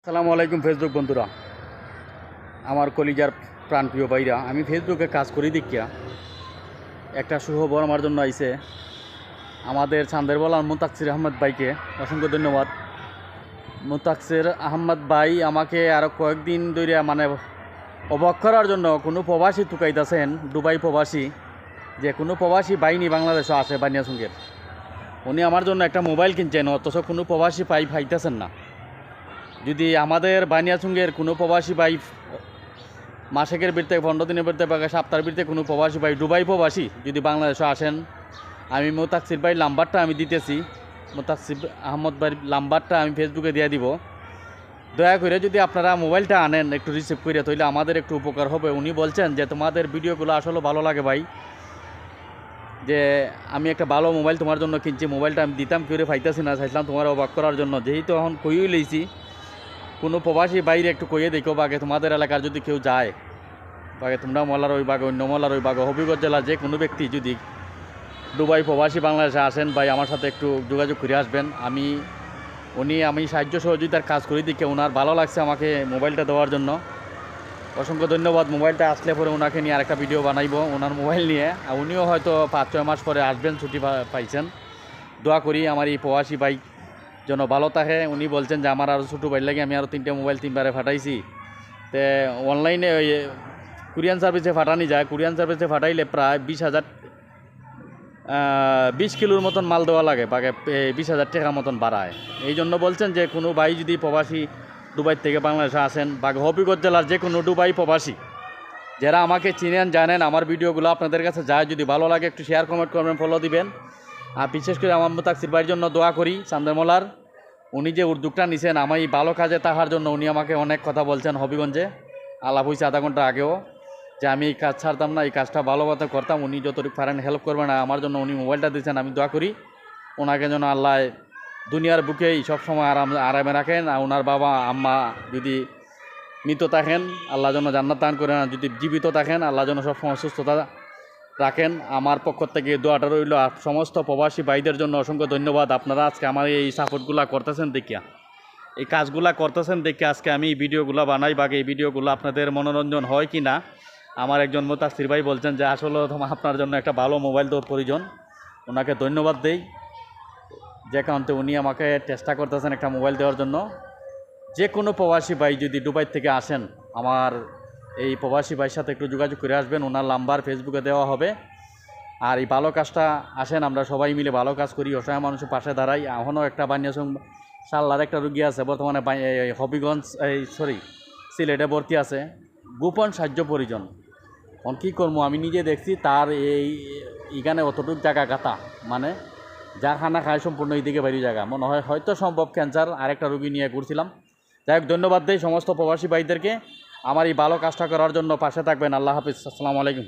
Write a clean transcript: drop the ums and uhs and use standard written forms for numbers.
আসসালামু আলাইকুম ফেসবুক বন্ধুরা, আমার কলিজার প্রাণপ্রিয় ভাইরা। আমি ফেসবুকে কাজ করি দেখিয়া একটা সুখবর আমার জন্য আইছে। আমাদের চান্দেরবলার মুতাকসির আহমদ ভাইকে অসংখ্য ধন্যবাদ। মুতাকসির আহমদ ভাই আমাকে আরও কয়েকদিন ধরে অবাক করার জন্য কোনো প্রবাসী টুকাইতেছেন, দুবাই প্রবাসী, যে কোনো প্রবাসী বাইনি বাংলাদেশে আসে বানিয়াসুঙ্গের। উনি আমার জন্য একটা মোবাইল কিনছেন, অথচ কোনো প্রবাসী পাইতেছেন না। যদি আমাদের বানিয়াচুঙ্গের কোনো প্রবাসী ভাই মাসেকের বৃত্তে 15 দিনের বৃত্তে বা সপ্তাহের বৃত্তে কোনো প্রবাসী ভাই দুবাই প্রবাসী যদি বাংলাদেশে আসেন, আমি মুতাকসির ভাই নাম্বারটা আমি দিতেছি। মুতাকসির আহমদ ভাইয়ের নাম্বারটা আমি ফেসবুকে দিয়ে দিব। দয়া করে যদি আপনারা মোবাইলটা আনেন একটু রিসিভ করে, তাহলে আমাদের একটু উপকার হবে। উনি বলছেন যে তোমাদের ভিডিওগুলো আসলে ভালো লাগে ভাই, যে আমি একটা ভালো মোবাইল তোমার জন্য কিনছি, মোবাইলটা আমি দিতাম করে পাইতেছি না, চাইছিলাম তোমার অবাক করার জন্য। যেহেতু এখন কইই লইছি, কোনো প্রবাসী বাইরে একটু কইয়ে দেখো বাগে তোমাদের এলাকার যদি কেউ যায়, বাগে তোমরা মলার ওই বাগে, অন্য মলার ওই বাগে, হবিগঞ্জ জেলার যে কোনো ব্যক্তি যদি দুবাই প্রবাসী বাংলাদেশে আসেন ভাই, আমার সাথে একটু যোগাযোগ করে আসবেন। আমি সাহায্য সহযোগিতার কাজ করি দেখে ওনার ভালো লাগছে আমাকে মোবাইলটা দেওয়ার জন্য। অসংখ্য ধন্যবাদ। মোবাইলটা আসলে পরে ওনাকে নিয়ে আরেকটা ভিডিও বানাইব ওনার মোবাইল নিয়ে। আর উনিও হয়তো 5-6 মাস পরে আসবেন, ছুটি পাইছেন। দোয়া করি আমার এই প্রবাসী বাইক যেন ভালো থাকে। উনি বলছেন যে আমার আরও ছোটো বাইক লাগে, আমি আরও 3টে মোবাইল 3বারে ফাটাইছি। তে অনলাইনে ওই কুরিয়ান সার্ভিসে ফাটানি যায়, কুরিয়ান সার্ভিসে ফাটাইলে প্রায় 20 কিলোর মতন মাল দেওয়া লাগে, বাকে 20,000 টাকা মতন বাড়ায়। এই জন্য বলছেন যে কোনো ভাই যদি প্রবাসী দুবাই থেকে বাংলাদেশে আসেন, বা হবিগঞ্জ জেলার যে কোনো দুবাই প্রবাসী যারা আমাকে চিনেন জানেন, আমার ভিডিওগুলো আপনাদের কাছে যায়, যদি ভালো লাগে একটু শেয়ার কমেন্ট করবেন, ফলো দিবেন। আর বিশেষ করে আমার মুতাকসির ভাইয়ের জন্য দোয়া করি। চান্দেরমলার উনি যে উদ্যোগটা নিছেন আমার এই ভালো কাজে তাহার জন্য, উনি আমাকে অনেক কথা বলছেন হবিগঞ্জে, আলাপ হয়েছে আধা ঘন্টা আগেও, যে আমি এই কাজ ছাড়তাম না, এই কাজটা ভালোভাবে করতাম। উনি যতটুকু পারেন হেল্প করবেন, আমার জন্য উনি মোবাইলটা দিয়েছেন। আমি দোয়া করি ওনাকে যেন আল্লাহ দুনিয়ার বুকেই সবসময় আরামে রাখেন। আর ওনার বাবা আম্মা যদি মৃত থাকেন, আল্লাহ যেন জান্নাত দান করেন। আর যদি জীবিত থাকেন, আল্লাহ যেন সবসময় সুস্থতা রাখেন। আমার পক্ষ থেকে দোয়াটা রইল। আর সমস্ত প্রবাসী ভাইদের জন্য অসংখ্য ধন্যবাদ। আপনারা আজকে আমার এই সাপোর্টগুলো করতেছেন দেখিয়া, এই কাজগুলা করতেছেন দেখে আজকে আমি এই ভিডিওগুলো বানাই। বাকি এই ভিডিওগুলো আপনাদের মনোরঞ্জন হয় কি না, আমার একজন মুতাকসির ভাই বলছেন যে আসলে আপনার জন্য একটা ভালো মোবাইল দেওয়ার প্রয়োজন। ওনাকে ধন্যবাদ দেই, যে কারণে উনি আমাকে চেষ্টা করতেছেন একটা মোবাইল দেওয়ার জন্য। যে কোনো প্রবাসী ভাই যদি দুবাই থেকে আসেন, আমার এই প্রবাসী ভাইয়ের সাথে একটু যোগাযোগ করে আসবেন। ওনার নাম্বার ফেসবুকে দেওয়া হবে। আর এই ভালো কাজটা আসেন, আমরা সবাই মিলে ভালো কাজ করি, অসহায় মানুষের পাশে দাঁড়াই। এখনও একটা বানিয়াচং সাল্লার একটা রুগী আছে বর্তমানে হবিগঞ্জ সিলেটে ভর্তি আছে, গোপন সাহায্য পরিজন। এখন কী করবো, আমি নিজে দেখছি তার এইখানে অতটুক জায়গা গাতা, যা খানা খায় সম্পূর্ণ এইদিকে বাইরে জায়গা, মনে হয় হয়তো সম্ভব ক্যান্সার। আরেকটা রুগী নিয়ে ঘুরছিলাম। যাই হোক, ধন্যবাদ দেই সমস্ত প্রবাসী ভাইদেরকে আমার এই ভালো কাজটা করার জন্য। পাশে থাকবেন। আল্লাহ হাফিজ। আসসালামু আলাইকুম।